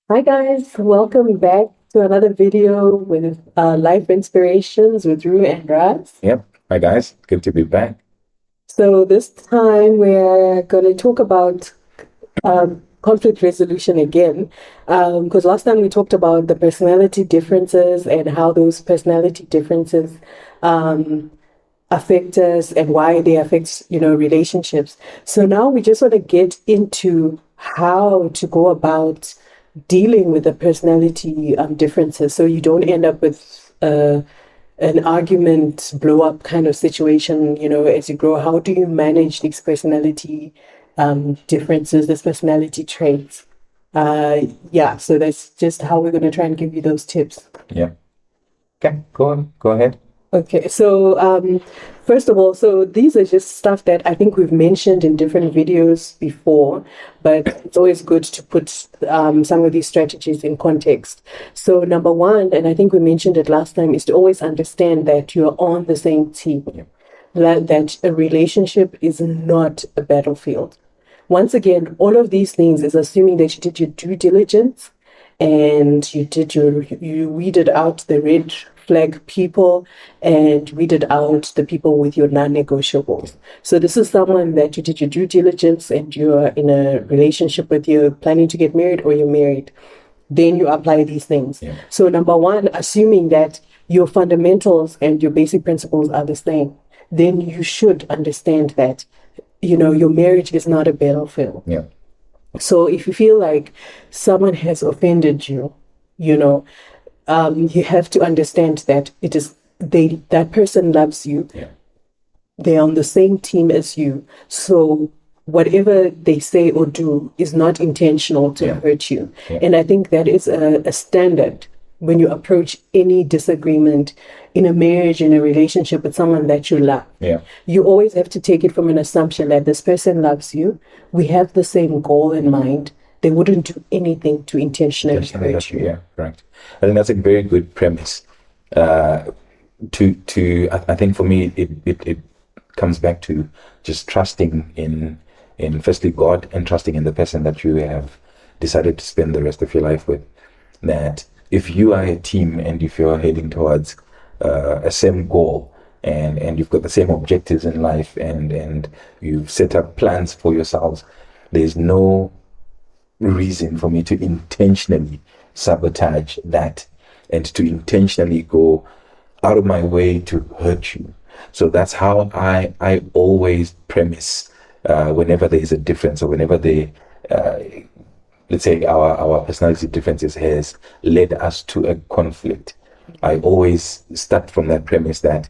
Hi guys, welcome back to another video with Life Inspirations with Rue and Raz. Yep. Hi guys, good to be back. So this time we're going to talk about conflict resolution again, because last time we talked about the personality differences and how those personality differences um, affect us and why they affect relationships. So now we just want to get into how to go about dealing with the personality differences so you don't end up with an argument blow up kind of situation, as you grow. How do you manage these personality differences, these personality traits? Yeah, so that's just how we're going to try and give you those tips. Yeah. Okay, go on, go ahead. Okay, so first of all, so these are just stuff that I think we've mentioned in different videos before, but it's always good to put some of these strategies in context. So number one, and I think we mentioned it last time, is to always understand that you're on the same team, Yeah. that a relationship is not a battlefield. Once again, all of these things is assuming that you did your due diligence and you weeded out the red flag people and weeded out the people with your non-negotiables. So this is someone that you did your due diligence and you're in a relationship with, you're planning to get married or you're married. Then you apply these things. Yeah. So number one, assuming that your fundamentals and your basic principles are the same, then you should understand that your marriage is not a battlefield. Yeah. So if you feel like someone has offended you, you know, you have to understand that that person loves you. Yeah. They're on the same team as you. So whatever they say or do is not intentional to Yeah. hurt you. Yeah. And I think that is a standard when you approach any disagreement in a marriage, in a relationship with someone that you love. Yeah. You always have to take it from an assumption that this person loves you. We have the same goal in mind. They wouldn't do anything to intentionally hurt you. Yeah, correct. I think that's a very good premise. I think for me it comes back to just trusting in firstly God and trusting in the person that you have decided to spend the rest of your life with. That if you are a team and if you're heading towards a same goal and you've got the same objectives in life and you've set up plans for yourselves, there's no reason for me to intentionally sabotage that and to intentionally go out of my way to hurt you. So that's how I always premise whenever there is a difference or whenever uh, let's say our personality differences has led us to a conflict. I always start from that premise that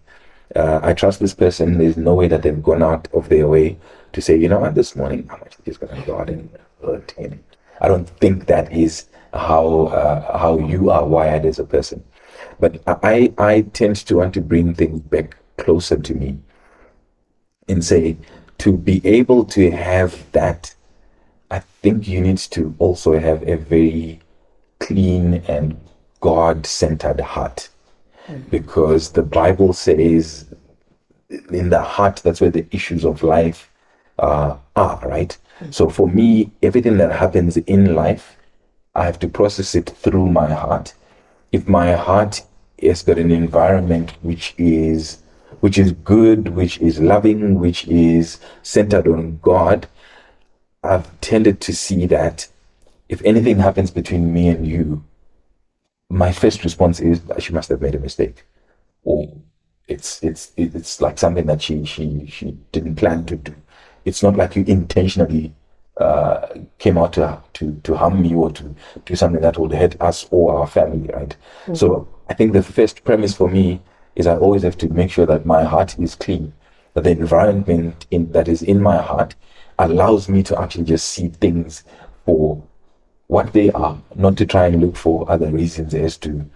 I trust this person. There's no way that they've gone out of their way to say, you know what, this morning I'm actually just going to go out and hurt him. I don't think that is how you are wired as a person. But I tend to want to bring things back closer to me and say, to be able to have that, I think you need to also have a very clean and God-centered heart. Because the Bible says in the heart, that's where the issues of life are, right? So for me, everything that happens in life, I have to process it through my heart. If my heart has got an environment which is good, which is loving, which is centered on God, I've tended to see that if anything happens between me and you, my first response is that she must have made a mistake, or it's like something that she didn't plan to do. It's not like you intentionally came out to harm me or to do something that would hurt us or our family, right? Mm-hmm. So I think the first premise for me is I always have to make sure that my heart is clean, that the environment that is in my heart allows me to actually just see things for what they are, not to try and look for other reasons as to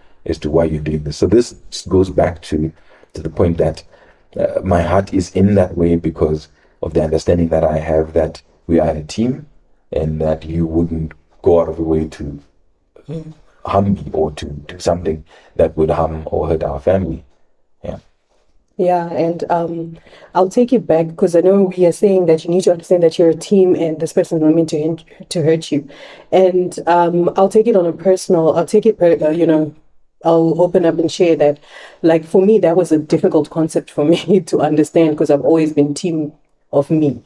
why you're doing this. So this goes back to the point that my heart is in that way because of the understanding that I have that we are a team and that you wouldn't go out of the way to harm me or to do something that would harm or hurt our family. Yeah. Yeah, and I'll take it back because I know we are saying that you need to understand that you're a team and this person is not meant to hurt you. And I'll take it on a personal. I'll take it, I'll open up and share that. Like for me, that was a difficult concept for me to understand because I've always been team of me.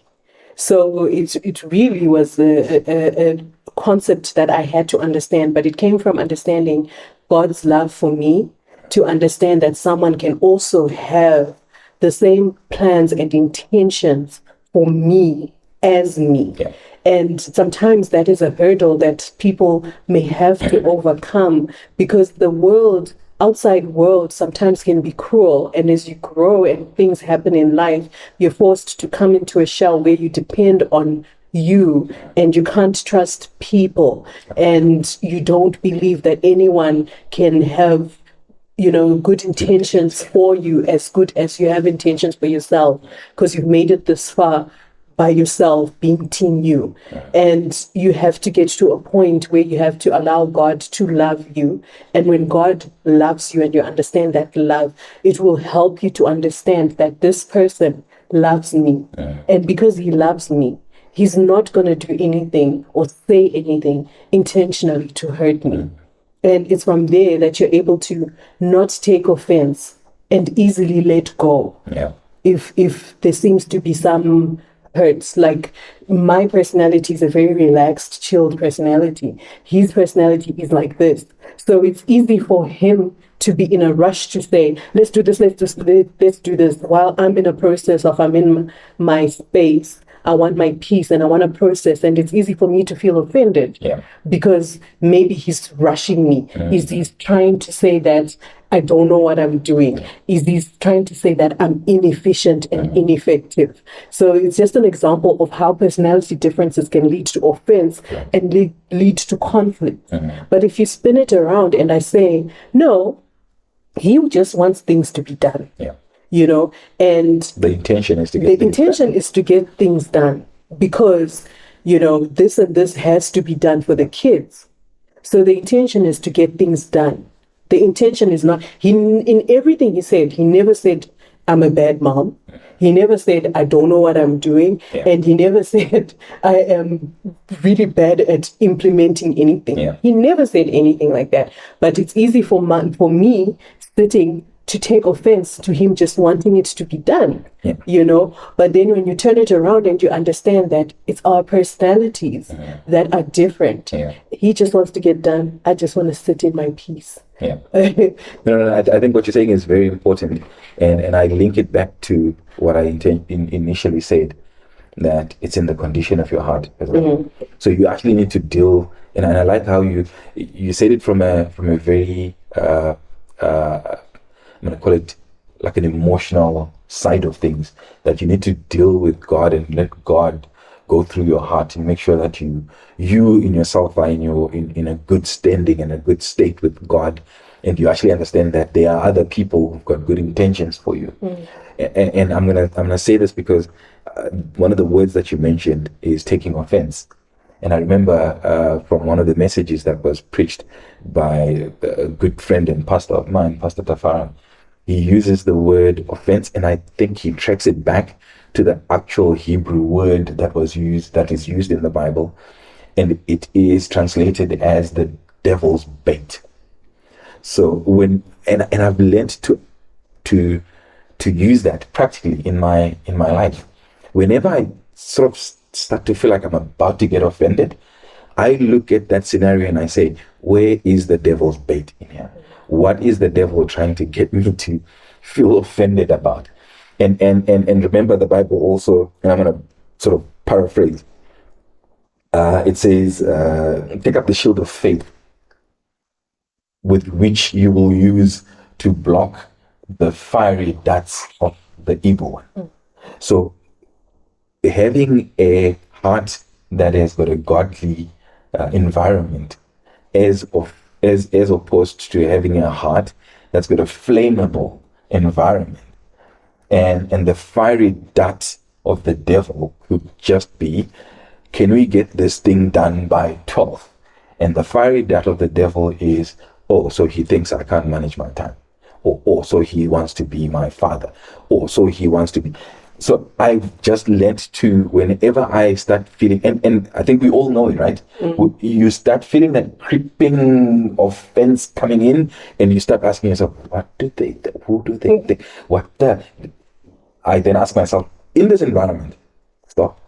So it really was a concept that I had to understand, but it came from understanding God's love for me, to understand that someone can also have the same plans and intentions for me as me. Yeah. And sometimes that is a hurdle that people may have to overcome because the world, outside world, sometimes can be cruel. And as you grow and things happen in life, you're forced to come into a shell where you depend on you and you can't trust people and you don't believe that anyone can have good intentions for you as good as you have intentions for yourself because you've made it this far by yourself being team you. And you have to get to a point where you have to allow God to love you. And when God loves you and you understand that love, it will help you to understand that this person loves me. And because he loves me, he's not going to do anything or say anything intentionally to hurt me. And it's from there that you're able to not take offense and easily let go. Yeah. If there seems to be some hurts, like my personality is a very relaxed, chilled personality. His personality is like this. So it's easy for him to be in a rush to say, let's do this, let's do this. While I'm in a process of, I'm in my space, I want my peace and I want to process. And it's easy for me to feel offended because maybe he's rushing me. He's trying to say that I don't know what I'm doing. He's trying to say that I'm inefficient and ineffective. So it's just an example of how personality differences can lead to offense and lead to conflict. But if you spin it around and I say, no, he just wants things to be done. And The intention is to get the things intention is to get things done because, this and this has to be done for the kids. So the intention is to get things done. The intention is not, in everything he said, he never said, I'm a bad mom. He never said, I don't know what I'm doing. And he never said, I am really bad at implementing anything. He never said anything like that. But it's easy for me sitting to take offense to him just wanting it to be done, But then when you turn it around and you understand that it's our personalities that are different, he just wants to get done. I just want to sit in my peace. No, I think what you're saying is very important, and I link it back to what I initially said, that it's in the condition of your heart as well. So you actually need to deal, and I like how you said it from a very I'm going to call it like an emotional side of things, that you need to deal with God and let God go through your heart and make sure that you in yourself are in a good standing and a good state with God, and you actually understand that there are other people who've got good intentions for you. And I'm gonna say this because one of the words that you mentioned is taking offense. And I remember from one of the messages that was preached by a good friend and pastor of mine, Pastor Tafara, he uses the word offense, and I think he tracks it back to the actual Hebrew word that is used in the Bible, and it is translated as the devil's bait. So and I've learned to use that practically in my life. Whenever I sort of start to feel like I'm about to get offended, I look at that scenario and I say, where is the devil's bait in here? What is the devil trying to get me to feel offended about? And remember, the Bible also, and I'm going to sort of paraphrase, it says, take up the shield of faith with which you will use to block the fiery darts of the evil one. So having a heart that has got a godly environment as opposed to having a heart that's got a flammable environment, and the fiery dart of the devil could just be, can we get this thing done by 12? And the fiery dart of the devil is, oh, so he thinks I can't manage my time, or so he wants to be my father, or so he wants to be. So I've just learned to, whenever I start feeling, and I think we all know it, right? You start feeling that creeping offense coming in, and you start asking yourself, what do they think? Who do they think? What the? I then ask myself, in this environment, stop.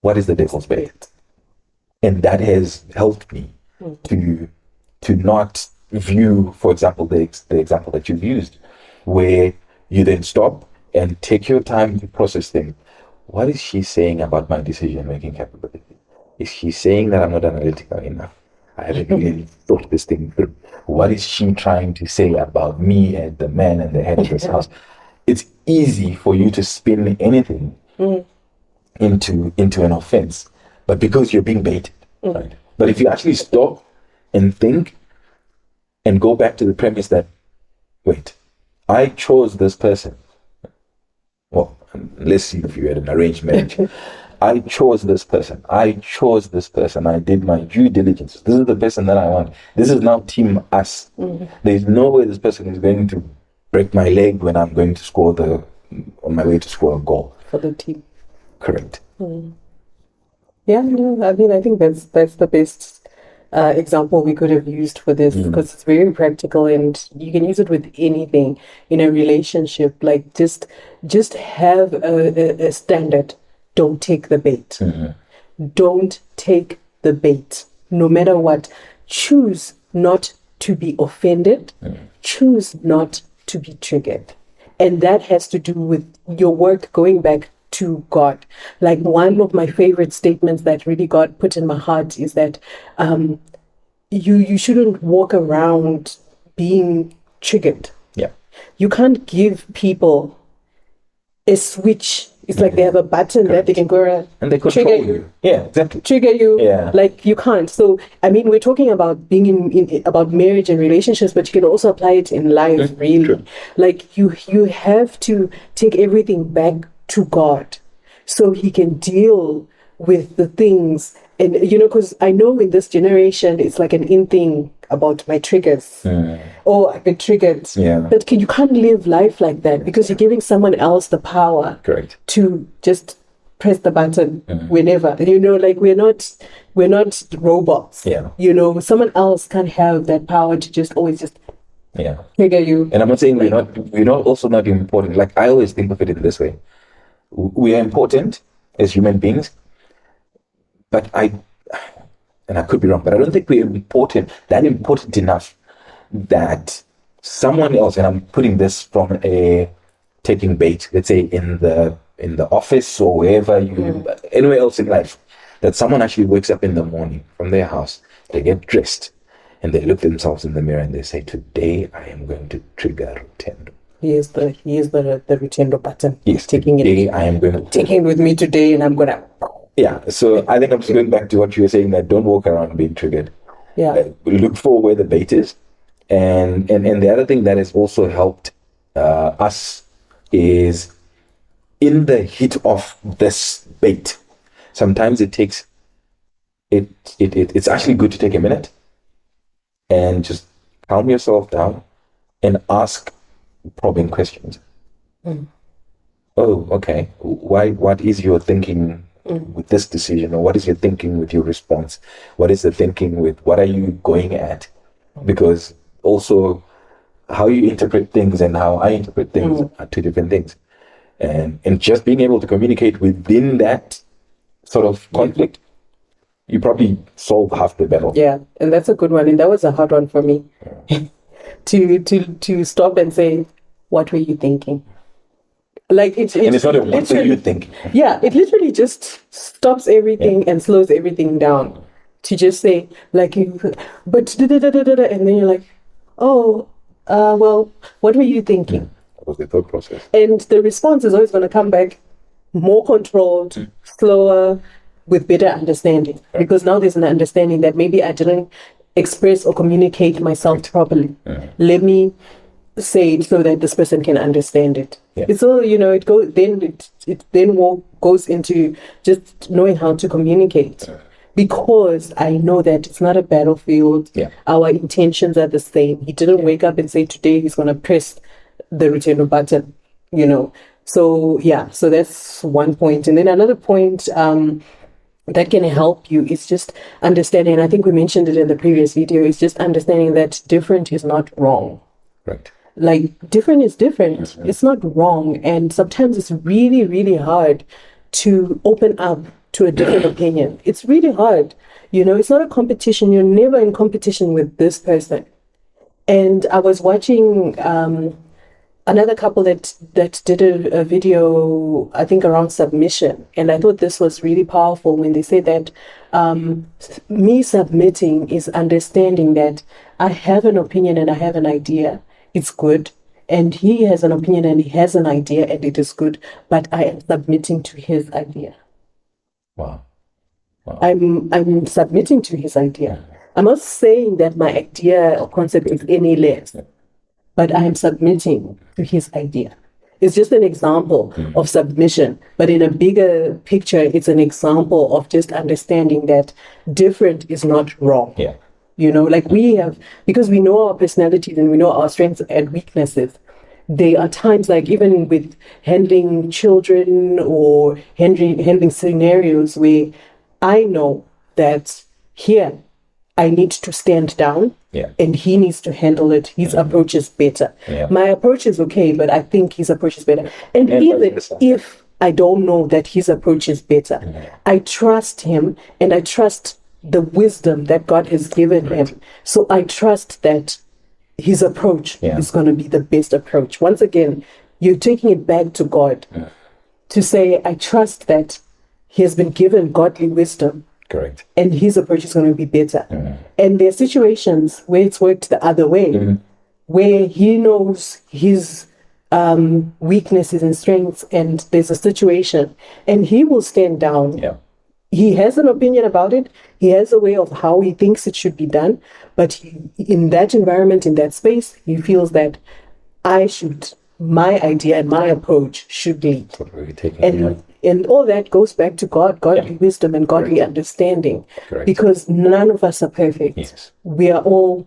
What is the devil's bait? And that has helped me to not view, for example, the example that you've used, where you then stop and take your time to process things. What is she saying about my decision-making capability? Is she saying that I'm not analytical enough? I haven't really thought this thing through. What is she trying to say about me as the man and the head of this house? It's easy for you to spin anything into an offense, but because you're being baited, right? But if you actually stop and think and go back to the premise that, wait, I chose this person. Well, let's see if you had an arranged marriage. I chose this person. I did my due diligence. This is the person that I want. This is now team us. There's no way this person is going to break my leg when I'm going to on my way to score a goal. For the team. Correct. Yeah, no, I mean, I think that's the best example we could have used for this, because it's very practical and you can use it with anything in a relationship. Like just have a standard. Don't take the bait. Don't take the bait. No matter what, choose not to be offended. Choose not to be triggered. And that has to do with your work going back to God. Like, one of my favorite statements that really God put in my heart is that you shouldn't walk around being triggered. Yeah. You can't give people a switch. It's like they have a button that they can go around and they control trigger you. Yeah, exactly. Trigger you. Yeah. Like, you can't. So, I mean, we're talking about being in about marriage and relationships, but you can also apply it in life, really. True. Like, you have to take everything back to God so he can deal with the things. And, because I know in this generation, it's like an in thing about my triggers. Oh, I get triggered. Yeah. But you can't live life like that, because you're giving someone else the power. Correct. To just press the button whenever. Like, we're not robots. Yeah. Someone else can't have that power to just always just trigger you. And I'm not saying we're not also not important. Like, I always think of it in this way. We are important as human beings, but I could be wrong, but I don't think we're that important enough that someone else, and I'm putting this from a taking bait, let's say in the office or wherever anywhere else in life, that someone actually wakes up in the morning from their house, they get dressed, and they look themselves in the mirror and they say, today I am going to trigger Rutendo. He is the Rutendo button. Yes, taking today it. I am going to taking it with me today, and I'm gonna. Yeah, so I think I'm just going back to what you were saying, that don't walk around being triggered. Yeah. Look for where the bait is, and the other thing that has also helped us is, in the heat of this bait, sometimes it takes it's actually good to take a minute and just calm yourself down and ask probing questions. Oh, okay. What is your thinking with this decision, or what is your thinking with your response? What is the thinking with what are you going at? Because also how you interpret things and how I interpret things are two different things. And just being able to communicate within that sort of conflict, you probably solve half the battle. Yeah, and that's a good one. And that was a hard one for me. to stop and say, what were you thinking? Like, it's not a what do you think? Yeah, it literally just stops everything and slows everything down. To just say, like, but and then you're like, oh, well, what were you thinking? That was the thought process. And the response is always going to come back more controlled, slower, with better understanding. Because now there's an understanding that maybe I didn't express or communicate myself properly. Let me say it so that this person can understand it. It's all, it goes then into just knowing how to communicate. because I know that it's not a battlefield. Yeah. Our intentions are the same. He didn't wake up and say today he's going to press the return button, you know. So yeah, so that's one point. And then another point that can help you is just understanding, and I think we mentioned it in the previous video, is just understanding that different is not wrong. Right. Like, different is different. It's not wrong. And sometimes it's really, really hard to open up to a different opinion. It's really hard. You know, it's not a competition. You're never in competition with this person. And I was watching another couple that did a video, I think, around submission. And I thought this was really powerful when they said that me submitting is understanding that I have an opinion and I have an idea. It's good. And he has an opinion and he has an idea and it is good. But I am submitting to his idea. Wow. I'm submitting to his idea. I'm not saying that my idea or concept is any less, but I'm submitting to his idea. It's just an example of submission, but in a bigger picture, it's an example of just understanding that different is not wrong. Yeah. You know, like we have, because we know our personalities and we know our strengths and weaknesses. There are times, like even with handling children or handling scenarios where I know that here I need to stand down, and he needs to handle it. His approach is better. Yeah. My approach is okay, but I think his approach is better. And even if I don't know that his approach is better, I trust him and I trust the wisdom that God has given him. So I trust that his approach is going to be the best approach. Once again, you're taking it back to God to say, I trust that he has been given godly wisdom. Correct. And his approach is going to be better. And there are situations where it's worked the other way, where he knows his weaknesses and strengths, and there's a situation, and he will stand down. Yeah. He has an opinion about it. He has a way of how he thinks it should be done. But in that environment, in that space, he feels that my idea and my approach should lead. And all that goes back to God, godly wisdom and godly understanding. Correct. Because none of us are perfect. Yes. We are all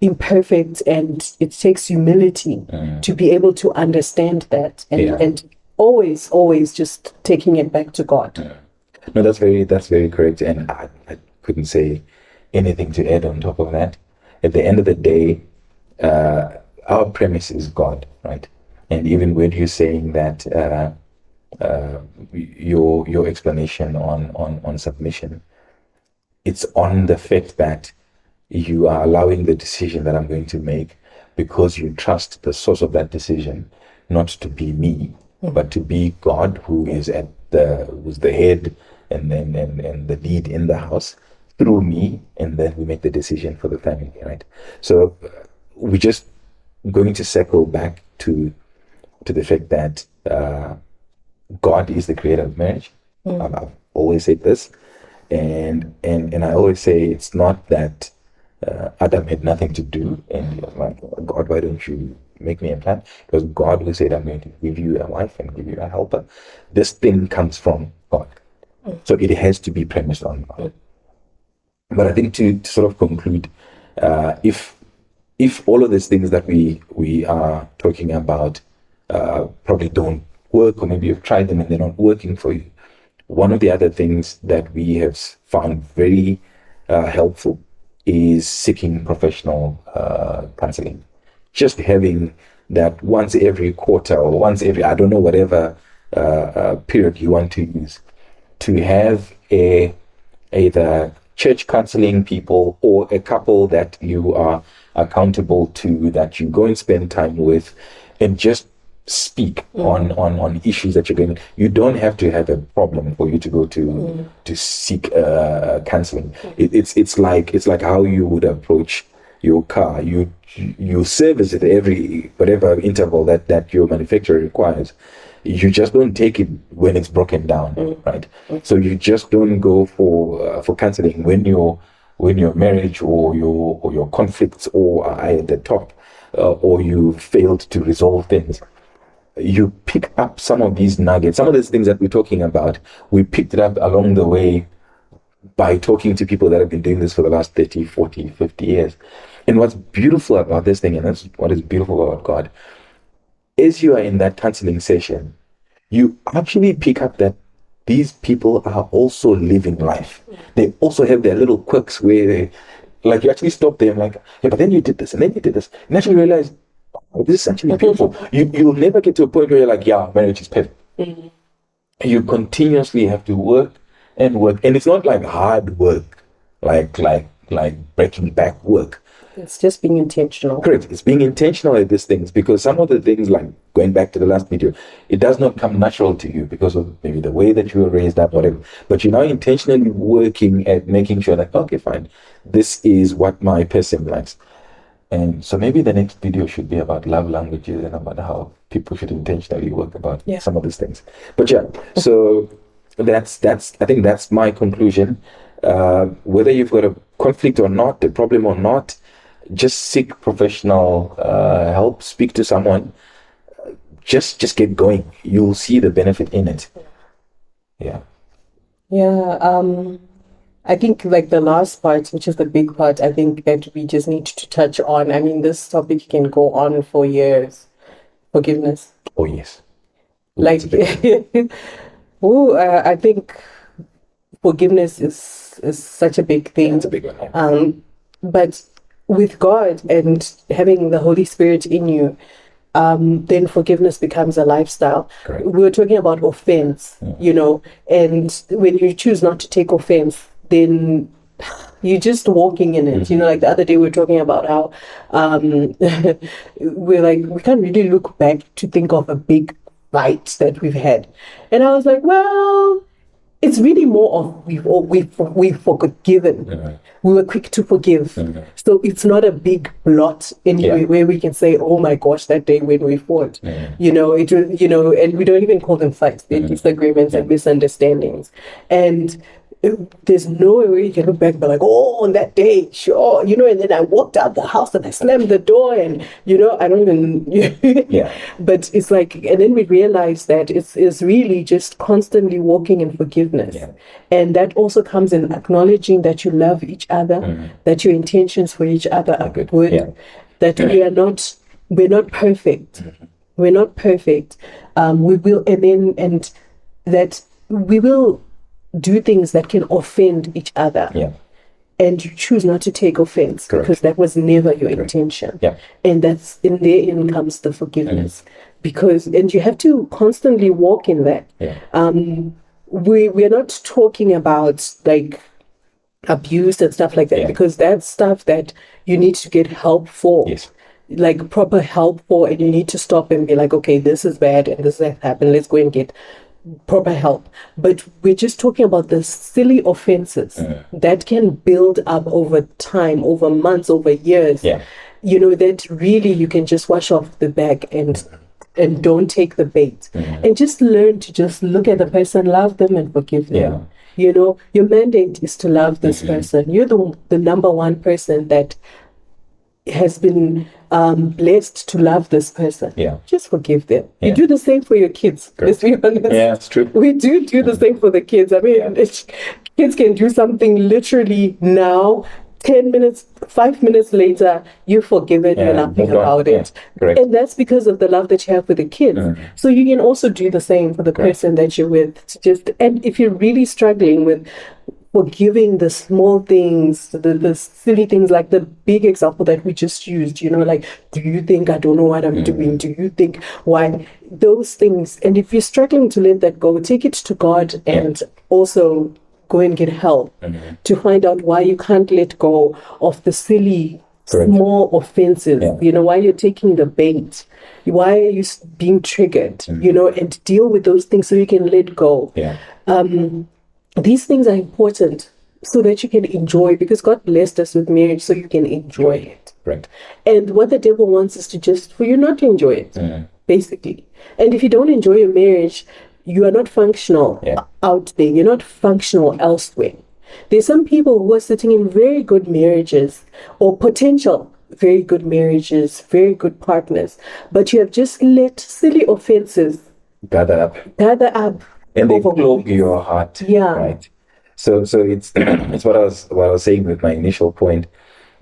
imperfect, and it takes humility to be able to understand that and always just taking it back to God. No, that's very correct. And I couldn't say anything to add on top of that. At the end of the day, our premise is God, right? And even when you're saying that your explanation on submission, it's on the fact that you are allowing the decision that I'm going to make because you trust the source of that decision not to be me, but to be God, who is who's the head and the lead in the house through me, and then we make the decision for the family, right? So we're just going to circle back to the fact that God is the creator of marriage. I've always said this, and I always say it's not that Adam had nothing to do and he was like, God, why don't you make me a plan? It was God who said, I'm going to give you a wife and give you a helper. This thing comes from God, so it has to be premised on God. But I think to sort of conclude, if all of these things that we are talking about probably don't work, or maybe you've tried them and they're not working for you, one of the other things that we have found very helpful is seeking professional counseling. Just having that once every quarter or once every, I don't know, whatever period you want to use, to have either church counseling people or a couple that you are accountable to, that you go and spend time with, and just speak on issues that you're going. You don't have to have a problem for you to go to seek counseling. It's like how you would approach your car. You service it every whatever interval that your manufacturer requires. You just don't take it when it's broken down, right? So you just don't go for counseling when your marriage or your conflicts are at the top, or you failed to resolve things. You pick up some of these nuggets, some of these things that we're talking about. We picked it up along the way by talking to people that have been doing this for the last 30, 40, 50 years. And what's beautiful about this thing, and that's what is beautiful about God, is you are in that counseling session, you actually pick up that these people are also living life. They also have their little quirks where they, like, you actually stop them, like, yeah, but then you did this, and then you did this. And actually realize, oh, this is actually beautiful. You'll never get to a point where you're like, yeah, marriage is perfect. You continuously have to work and work. And it's not like hard work, like breaking back work. It's just being intentional. Correct. It's being intentional at these things, because some of the things, like going back to the last video, it does not come natural to you because of maybe the way that you were raised up, whatever. But you're now intentionally working at making sure that, okay, fine, this is what my person likes. And so maybe the next video should be about love languages and about how people should intentionally work about some of these things. But yeah, so that's I think that's my conclusion. Whether you've got a conflict or not, a problem or not, just seek professional help, speak to someone, just get going. You'll see the benefit in it. Yeah. I think like the last part, which is the big part, I think that we just need to touch on. I mean, this topic can go on for years. Forgiveness. Oh yes. Like, I think forgiveness is such a big thing. It's a big one. Yeah. But with God and having the Holy Spirit in you, then forgiveness becomes a lifestyle. Correct. We were talking about offense, and when you choose not to take offense, then you're just walking in it. Like the other day we were talking about how we're like, we can't really look back to think of a big fight that we've had. And I was like, well, it's really more of we've forgiven. We were quick to forgive. So it's not a big blot anyway where we can say, oh my gosh, that day when we fought. It was, and we don't even call them fights. They're disagreements and misunderstandings. And there's no way you can look back and be like, oh, on that day, sure, and then I walked out the house and I slammed the door and, I don't even, but it's like, and then we realize that it's really just constantly walking in forgiveness. And that also comes in acknowledging that you love each other, that your intentions for each other are good, that we're not perfect. We're not perfect. We will, and that we will do things that can offend each other, and you choose not to take offense. Correct. Because that was never your intention. And that's in therein comes the forgiveness, and you have to constantly walk in that. We're not talking about like abuse and stuff like that, because that's stuff that you need to get help for. Like proper help for, and you need to stop and be like, okay, this is bad and this has happened, let's go and get proper help. But we're just talking about the silly offenses that can build up over time, over months, over years. That really you can just wash off the bag and don't take the bait, and just learn to just look at the person, love them and forgive them. Your mandate is to love this person. You're the number one person that has been blessed to love this person. Just forgive them. You do the same for your kids. Let's be honest. It's true. We do the same for the kids. I mean, kids can do something literally now, 10 minutes, 5 minutes later, you've forgiven, you're laughing about it. And that's because of the love that you have for the kids. So you can also do the same for the person that you're with. And if you're really struggling with forgiving the small things, the silly things, like the big example that we just used, like, do you think I don't know what I'm doing? Do you think why? Those things. And if you're struggling to let that go, take it to God and also go and get help to find out why you can't let go of the silly, small offenses, why you're taking the bait, why are you being triggered, and deal with those things so you can let go. These things are important so that you can enjoy, because God blessed us with marriage so you can enjoy it. And what the devil wants is for you not to enjoy it, basically. And if you don't enjoy your marriage, you are not functional out there. You're not functional elsewhere. There's some people who are sitting in very good marriages, or potential very good marriages, very good partners, but you have just let silly offenses gather up. And they clog your heart. Right. So it's it's what I was saying with my initial point,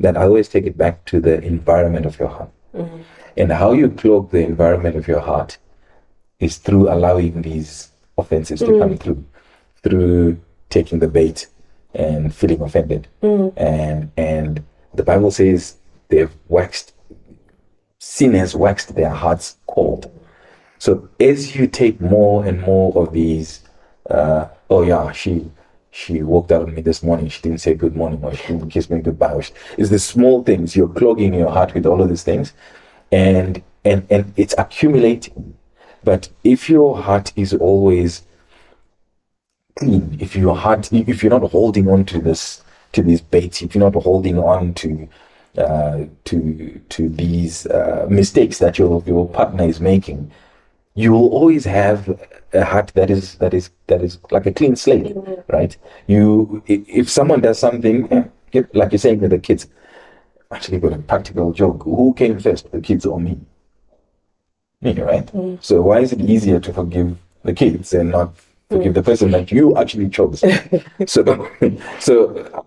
that I always take it back to the environment of your heart. And how you cloak the environment of your heart is through allowing these offenses to come through taking the bait and feeling offended. And the Bible says sin has waxed their hearts cold. So as you take more and more of these, oh yeah, she walked out on me this morning, she didn't say good morning, or she didn't kiss me goodbye, it's the small things. You're clogging your heart with all of these things, and it's accumulating. But if your heart is always clean, if you're not holding on to these baits, if you're not holding on to these mistakes that your partner is making, you will always have a heart that is like a clean slate, right? If someone does something, like you're saying with the kids, actually got a practical joke. Who came first, the kids or me? Me, right? So why is it easier to forgive the kids and not forgive the person that you actually chose? So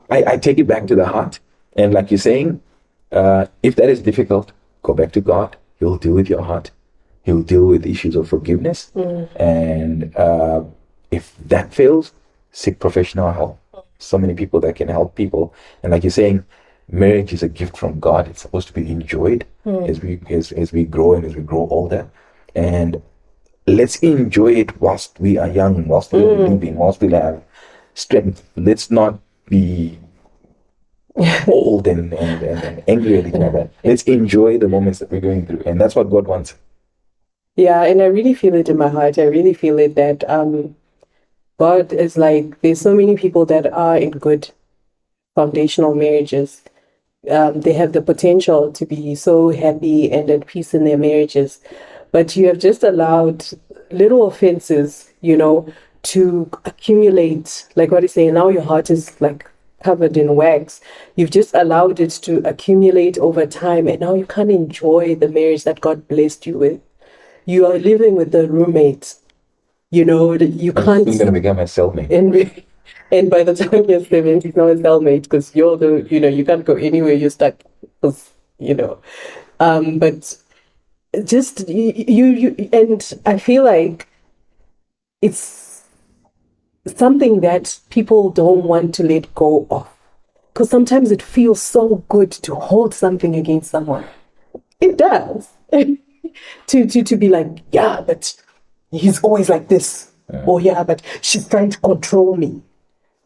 I take it back to the heart, and like you're saying, if that is difficult, go back to God. He'll deal with your heart. He'll deal with issues of forgiveness. And if that fails, seek professional help. So many people that can help people. And like you're saying, marriage is a gift from God. It's supposed to be enjoyed as we grow and as we grow older. And let's enjoy it whilst we are young, whilst we are living, whilst we have strength. Let's not be old and angry at each other. Let's enjoy the moments that we're going through. And that's what God wants. Yeah, and I really feel it in my heart. I really feel it that God is like, there's so many people that are in good foundational marriages. They have the potential to be so happy and at peace in their marriages. But you have just allowed little offenses, to accumulate. Like what he's saying, now your heart is like covered in wax. You've just allowed it to accumulate over time, and now you can't enjoy the marriage that God blessed you with. You are living with a roommate, you can't. He's going to become a cellmate. And by the time you're 70, he's not a cellmate, because you're you can't go anywhere, you're stuck, but just you and I feel like it's something that people don't want to let go of, because sometimes it feels so good to hold something against someone. It does. to be like, yeah, but he's always like this. Or yeah, but she's trying to control me.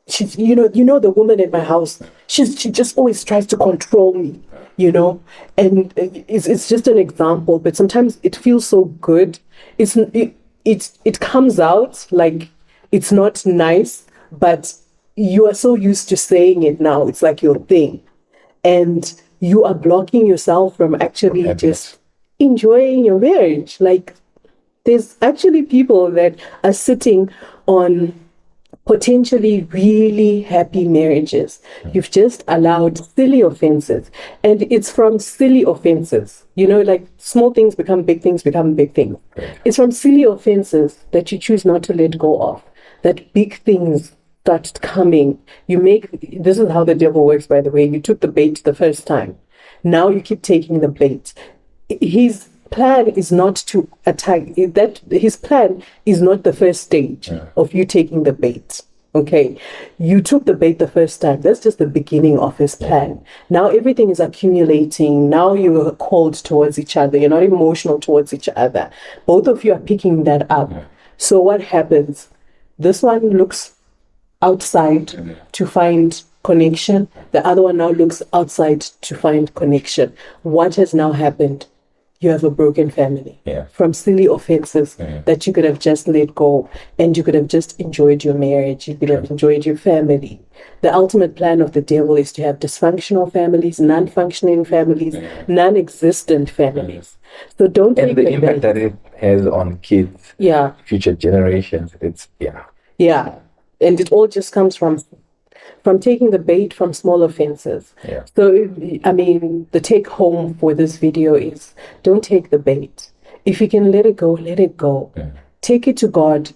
She's the woman in my house, she just always tries to control me, and it's just an example, but sometimes it feels so good. It comes out like it's not nice, but you are so used to saying it now, it's like your thing, and you are blocking yourself from actually just enjoying your marriage. Like, there's actually people that are sitting on potentially really happy marriages. You've just allowed silly offenses, and it's from silly offenses, like small things become big things, It's from silly offenses that you choose not to let go of, that big things start coming. This is how the devil works, by the way. You took the bait the first time, now you keep taking the bait. His plan is not to attack. His plan is not the first stage of you taking the bait. Okay, you took the bait the first time. That's just the beginning of his plan. Now everything is accumulating. Now you are cold towards each other. You're not emotional towards each other. Both of you are picking that up. So what happens? This one looks outside to find connection. The other one now looks outside to find connection. What has now happened? You have a broken family from silly offenses that you could have just let go, and you could have just enjoyed your marriage. You could have enjoyed your family. The ultimate plan of the devil is to have dysfunctional families, non-functioning families, non-existent families. So don't take the impact that it has on kids, future generations. And it all just comes from taking the bait from small offenses. So, the take home for this video is, don't take the bait. If you can let it go, let it go. Take it to God.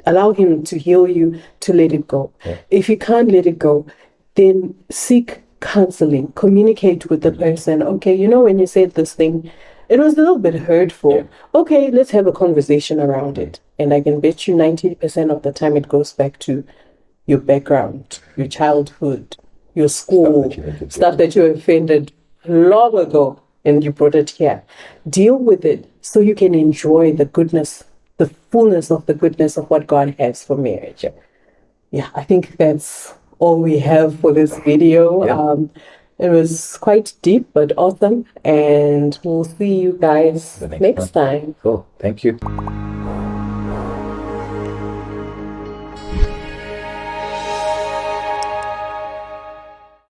allow him to heal you, to let it go. Yeah. If you can't let it go, then seek counseling, communicate with the person. Okay, when you said this thing, it was a little bit hurtful. Yeah. Okay, let's have a conversation around it. And I can bet you 90% of the time it goes back to your background, your childhood, your school, stuff that you offended long ago and you brought it here. Deal with it so you can enjoy the goodness, the fullness of the goodness of what God has for marriage. Yeah, I think that's all we have for this video. Yeah. It was quite deep but awesome, and we'll see you guys The next one. time. Cool. Thank you.